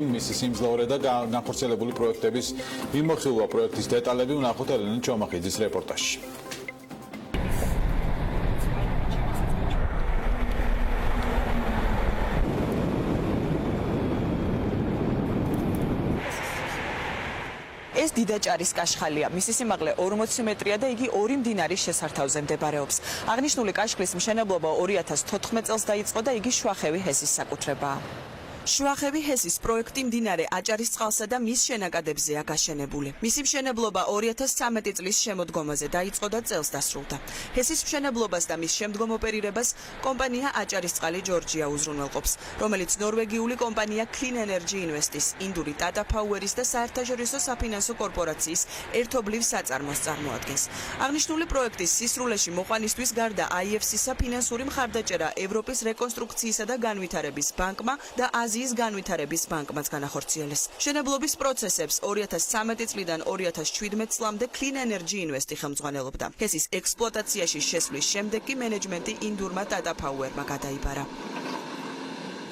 მისი სიმძლავრე და განხორციელებული პროექტების მიმოხილვა პროექტის დეტალები ვნახოთ ელენე ჩომახიძის რეპორტაჟში. ეს დიდაჭარის კაშხალია. მისი სიმაღლე 40 მეტრია და იგი ორი მდინარის შესართავზე მდებარეობს. აღნიშნული კაშხლის მშენებლობა 2014 წელს დაიწყო და იგი შუახევი ჰესის საკუთრებაა. შუახევი ჰესის პროექტი მდინარე აჭარის წყალსა და მის შენაკადებზეა გაშენებული. მისი მშენებლობა 2013 წლის შემოდგომაზე დაიწყო და წელს დასრულდა. ჰესის მშენებლობას და მის შემდგომ ოპერირებას კომპანია აჭარის წყალი ჯორჯია უზრუნველყოფს, რომელიც ნორვეგიული კომპანია Clean Energy Invest-ის, ინდური Tata Power-ის და საერთაშორისო საფინანსო კორპორაციის ერთობლივ საწარმოს წარმოადგენს. აღნიშნული პროექტის სისრულეში მოყვანისთვის გარდა IFC-სა ფინანსური მხარდაჭერა ევროპის რეკონსტრუქციისა და განვითარების ბანკმა და აზიის განვითარების ბანკმაც განახორციელეს. შენებლობის პროცესებს 2013 წლიდან 2017 წლამდე Clean Energy Invest-ი ხელმძღვანელობდა. ჰესის ექსპლუატაციაში შესვლის შემდეგ კი მენეჯმენტი ინდურმა Tata Power-მა გადაიბარა.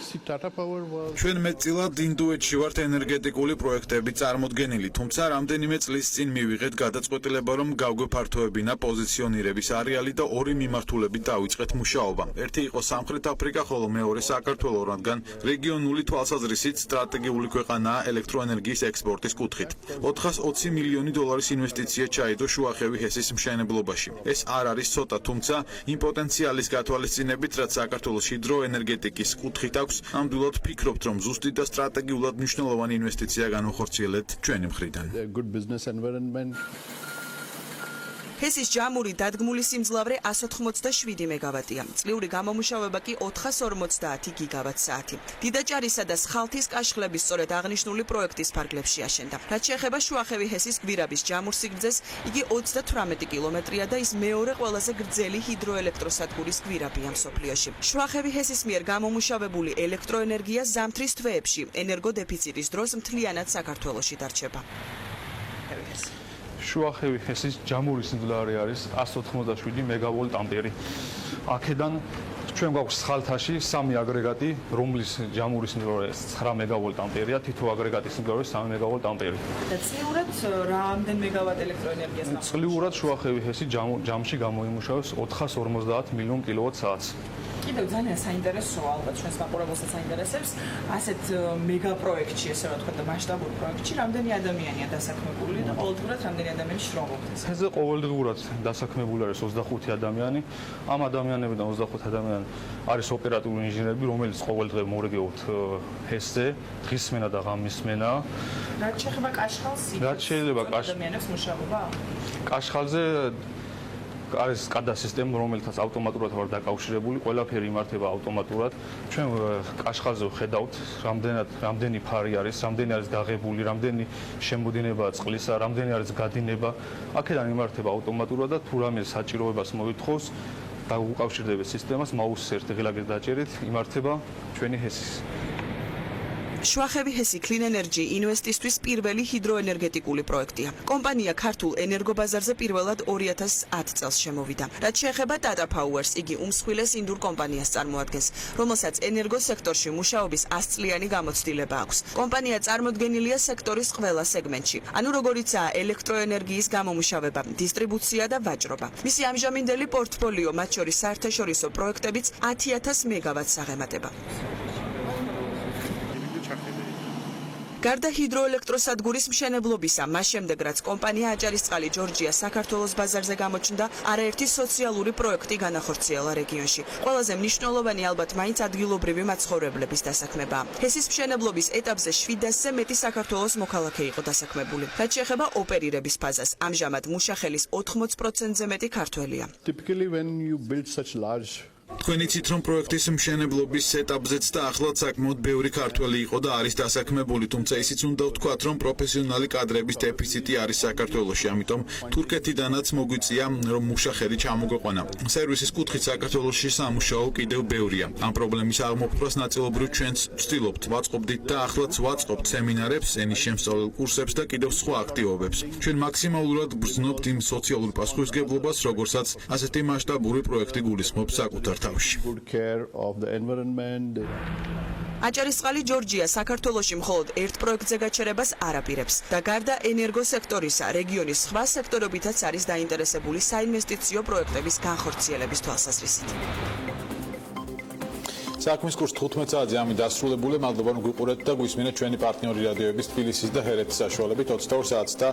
ჩვენ მეტწილად ინდუეთში ვართ ენერგეტიკული პროექტები წარმოდგენილი, თუმცა რამდენიმე წლის წინ მივიღეთ გადაწყვეტილება, რომ გავგვეფართოებინა პოზიციონირების არეალი და ორი მიმართულებით დავიწყეთ მუშაობა. ერთი იყო სამხრეთ აფრიკა, ხოლო მეორე საქართველო, რადგან რეგიონული თვალსაზრისით სტრატეგიული ქვეყანაა ელექტროენერგიის ექსპორტის კუთხით. 420 მილიონი დოლარის ინვესტიცია ჩაიდო შუახევი ჰესის მშენებლობაში. ეს არ არის ცოტა, თუმცა იმ პოტენციალის გათვალისწინებით, რაც საქართველოს ჰიდროენერგეტიკის კუთხით აქვს, ნამდვილად ვფიქრობთ, რომ ზუსტი და სტრატეგიულად მნიშვნელოვანი ინვესტიცია განვახორციელეთ ჩვენი მხრიდან. ჰესის ჯამური დადგმული სიმძლავრე 187 მეგავატია. წლიური გამომუშავება კი 450 გიგავატ-საათი. დიდაჭარისა და სხალთის კაშხლების სწორედ აღნიშნული პროექტის ფარგლებში აშენდა. რაც შეეხება შუახევი ჰესის გვირაბის ჯამურ სიგრძეს, იგი 38 კილომეტრია და ის მეორე ყველაზე გრძელი ჰიდროელექტროსადგურის გვირაბია მსოფლიოში. შუახევი ჰესის მიერ გამომუშავებული ელექტროენერგია ზამთრის თვეებში ენერგოდეფიციტის დროს მთლიანად საქართველოში დარჩება. შუახევი ჰესის ჯამური სიმძლავრე არის 187 მეგავოლტ ამპერი. აქედან ჩვენ გვაქვს სხალთაში 3 აგრეგატი, რომლის ჯამური სიმძლავრე 9 მეგავოლტ ამპერია, თითო აგრეგატის სიმძლავრე 3 მეგავოლტ ამპერი. და წლიურად რამდენ მეგავატ ელექტროენერგიას გამოიმუშავებს? წლიურად შუახევი ჰესი ჯამში გამოიმუშავებს 450 მილიონ კილოვატ-საათს. კიდევ ძალიან საინტერესოა, ალბათ ჩვენს მაყურებელსაც საინტერესებს, ასეთ მეგა პროექტში, ესე რა თქვა და მასშტაბურ პროექტში, რამდენი ადამიანია დასაქმებული და ყოველდღურად რამდენი ადამიანი შრომობს? ჰესზე ყოველდღურად დასაქმებული არის 25 ადამიანი. ამ ადამიანებიდან 25 ადამიანი არის ოპერატიული ინჟინერები, რომელიც ყოველდღე მორიგეობთ ჰესზე, დღისმენა და ღამისმენა. რაც შეეხება კაშხალს, ადამიანებს მუშაობა? კაშხალზე არის SCADA სისტემა, რომელთაც ავტომატურად ვარ დაკავშირებული, ყველაფერი იმართება ავტომატურად. ჩვენ კაშხალზე ვხედავთ, რამდენი ფარი არის, რამდენი არის დაღებული, რამდენი შემოდინებაა წყლისა, რამდენი არის გადინება. აქედან იმართება ავტომატურად და თუ რამე საჭიროებას მოითხოვს, დაუკავშირდება სისტემას, მაუსს ერთი ღილაკით დაჭერით, იმართება ჩვენი ჰესის. შუახევი ჰესი Clean Energy Invest-ისთვის პირველი ჰიდროენერგეტიკული პროექტია. კომპანია ქართულ ენერგობაზარზე პირველად 2010 წელს შემოვიდა. რაც შეეხება Tata Power-ს, იგი უმსხვილეს ინდურ კომპანიას წარმოადგენს, რომელსაც ენერგოსექტორში მუშაობის 100 წლიანი გამოცდილება აქვს. კომპანია წარმოდგენილია სექტორის ყველა სეგმენტში, ანუ როგორიცაა ელექტროენერგიის გამომუშავება, დისტრიბუცია და ვაჭრობა. მისი ამჟამინდელი პორტფოლიო, მათ შორის საერთაშორისო პროექტებიც 10,000 მეგავატს აღემატება. გარდა ჰიდროელექტროსადგურის მშენებლობისა, მას შემდეგ რაც კომპანია აჭარის წყალი ჯორჯია საქართველოს ბაზარზე გამოჩნდა, არაერთი სოციალური პროექტი განახორციელა რეგიონში. ყველაზე მნიშვნელოვანი ალბათ მაინც ადგილობრივი მაცხოვრებლების დასაქმებაა. ჰესის მშენებლობის ეტაპზე 700-ზე მეტი საქართველოს მოქალაქე იყო დასაქმებული. რაც შეეხება ოპერირების ფაზას, ამჟამად მუშახელის 80%-ზე მეტი ქართველია. თქვენ იცით, რომ პროექტის მშენებლობის ეტაპზეც და ახლაც საკმაოდ ბევრი ქართველი იყო და არის დასაქმებული, თუმცა ისიც უნდა ვთქვათ, რომ პროფესიონალი კადრების დეფიციტი არის საქართველოში, ამიტომ თურქეთიდანაც მოგვიწია, რომ მუშახელი ჩამოგვეყვანა. სერვისის კუთხით საქართველოში სამუშაო კიდევ ბევრია. ამ პრობლემის აღმოფხვრას ნაწილობრივ ჩვენც ვცდილობთ, ვაწყობდით და ახლაც ვაწყობთ სემინარებს, ენის შემსწავლელ კურსებს და კიდევ სხვა აქტივობებს. ჩვენ მაქსიმალურად ვგრძნობთ იმ სოციალურ პასუხისმგებლობას, როგორცაც ასეთი მასშტაბური პროექტი გულისხმობს საკუთარ good care of the environment. აჭარისწყალი ჯორჯია საქართველოში მხოლოდ ერთ პროექტზე გაჩერებას არ აპირებს და გარდა ენერგოსექტორისა, რეგიონის სხვა სექტორებითაც არის დაინტერესებული საინვესტიციო პროექტების განხორციელების თვალსაზრისით. საქმის კურსი 15 საათზე ამით დასრულებული. მადლობა რომ გვიყურეთ და გვისმინეთ ჩვენი პარტნიორი რადიოების თბილისის და ჰერეთის საშუალებით 22 საათს და